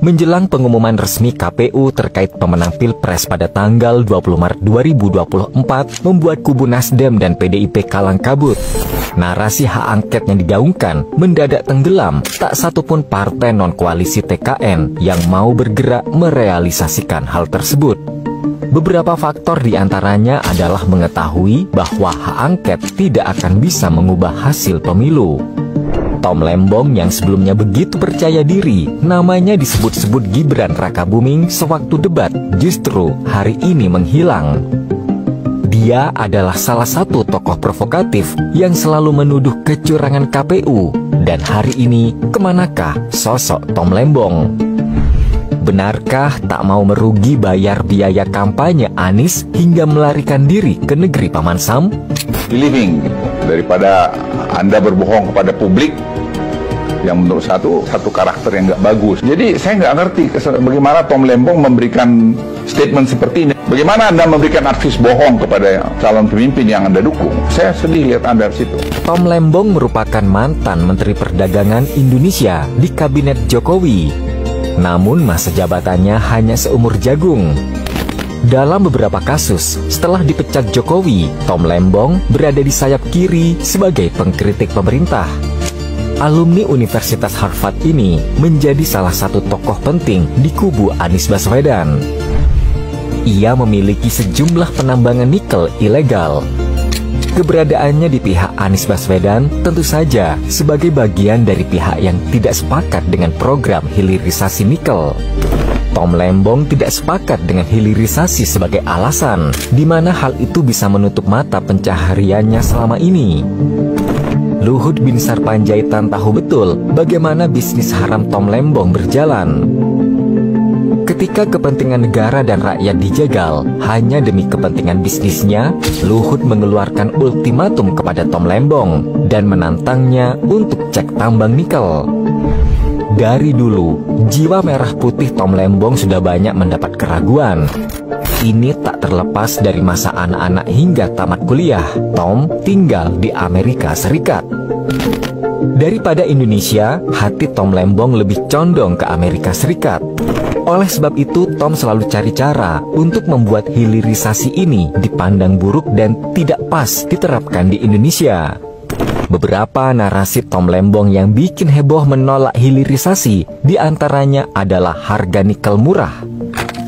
Menjelang pengumuman resmi KPU terkait pemenang Pilpres pada tanggal 20 Maret 2024 membuat kubu Nasdem dan PDIP kalang kabut. Narasi hak angket yang digaungkan mendadak tenggelam, tak satupun partai non-koalisi TKN yang mau bergerak merealisasikan hal tersebut. Beberapa faktor diantaranya adalah mengetahui bahwa hak angket tidak akan bisa mengubah hasil pemilu. Tom Lembong yang sebelumnya begitu percaya diri, namanya disebut-sebut Gibran Rakabuming sewaktu debat, justru hari ini menghilang. Dia adalah salah satu tokoh provokatif yang selalu menuduh kecurangan KPU. Dan hari ini, kemanakah sosok Tom Lembong? Benarkah tak mau merugi bayar biaya kampanye Anies hingga melarikan diri ke negeri Paman Sam? Living daripada Anda berbohong kepada publik, yang menurut satu karakter yang nggak bagus. Jadi saya nggak ngerti bagaimana Tom Lembong memberikan statement seperti ini. Bagaimana Anda memberikan advies bohong kepada calon pemimpin yang Anda dukung? Saya sedih lihat Anda di situ. Tom Lembong merupakan mantan Menteri Perdagangan Indonesia di Kabinet Jokowi. Namun masa jabatannya hanya seumur jagung. Dalam beberapa kasus, setelah dipecat Jokowi, Tom Lembong berada di sayap kiri sebagai pengkritik pemerintah. Alumni Universitas Harvard ini menjadi salah satu tokoh penting di kubu Anies Baswedan. Ia memiliki sejumlah penambangan nikel ilegal. Keberadaannya di pihak Anies Baswedan tentu saja sebagai bagian dari pihak yang tidak sepakat dengan program hilirisasi nikel. Tom Lembong tidak sepakat dengan hilirisasi sebagai alasan, di mana hal itu bisa menutup mata pencahariannya selama ini. Luhut Binsar Panjaitan tahu betul bagaimana bisnis haram Tom Lembong berjalan. Ketika kepentingan negara dan rakyat dijegal hanya demi kepentingan bisnisnya, Luhut mengeluarkan ultimatum kepada Tom Lembong dan menantangnya untuk cek tambang nikel. Dari dulu, jiwa merah putih Tom Lembong sudah banyak mendapat keraguan. Ini tak terlepas dari masa anak-anak hingga tamat kuliah. Tom tinggal di Amerika Serikat. Daripada Indonesia, hati Tom Lembong lebih condong ke Amerika Serikat. Oleh sebab itu, Tom selalu cari cara untuk membuat hilirisasi ini dipandang buruk dan tidak pas diterapkan di Indonesia. Beberapa narasi Tom Lembong yang bikin heboh menolak hilirisasi diantaranya adalah harga nikel murah.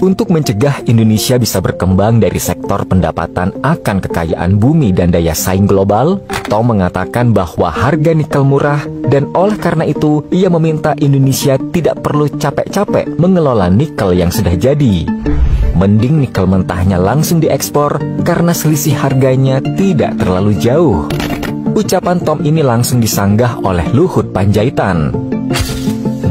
Untuk mencegah Indonesia bisa berkembang dari sektor pendapatan akan kekayaan bumi dan daya saing global, Tom mengatakan bahwa harga nikel murah dan oleh karena itu ia meminta Indonesia tidak perlu capek-capek mengelola nikel yang sudah jadi. Mending nikel mentahnya langsung diekspor karena selisih harganya tidak terlalu jauh. Ucapan Tom ini langsung disanggah oleh Luhut Panjaitan.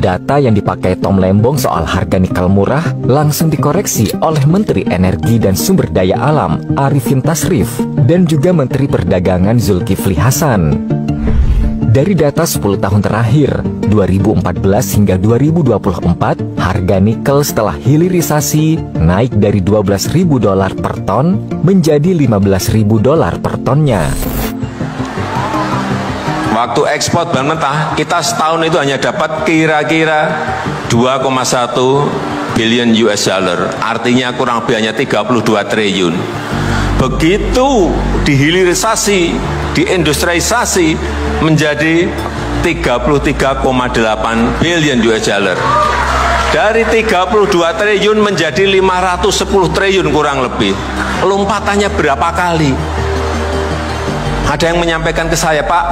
Data yang dipakai Tom Lembong soal harga nikel murah langsung dikoreksi oleh Menteri Energi dan Sumber Daya Alam Arifin Tasrif dan juga Menteri Perdagangan Zulkifli Hasan. Dari data 10 tahun terakhir, 2014 hingga 2024, harga nikel setelah hilirisasi naik dari $12.000 per ton menjadi $15.000 per tonnya. Waktu ekspor bahan mentah, kita setahun itu hanya dapat kira-kira 2,1 billion US dollar. Artinya kurang lebih hanya 32 triliun. Begitu dihilirisasi, diindustrialisasi menjadi 33,8 billion US dollar. Dari 32 triliun menjadi 510 triliun kurang lebih. Lompatannya berapa kali? Ada yang menyampaikan ke saya, Pak,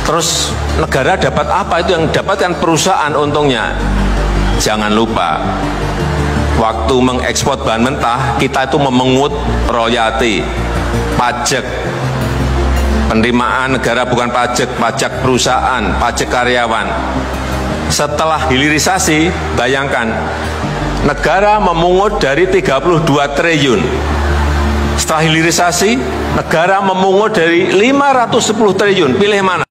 terus negara dapat apa? Itu yang dapatkan perusahaan untungnya. Jangan lupa, waktu mengekspor bahan mentah, kita itu memungut royalti, pajak. Penerimaan negara bukan pajak, pajak perusahaan, pajak karyawan. Setelah hilirisasi, bayangkan, negara memungut dari 32 triliun. Setelah hilirisasi, negara memungut dari 510 triliun. Pilih mana?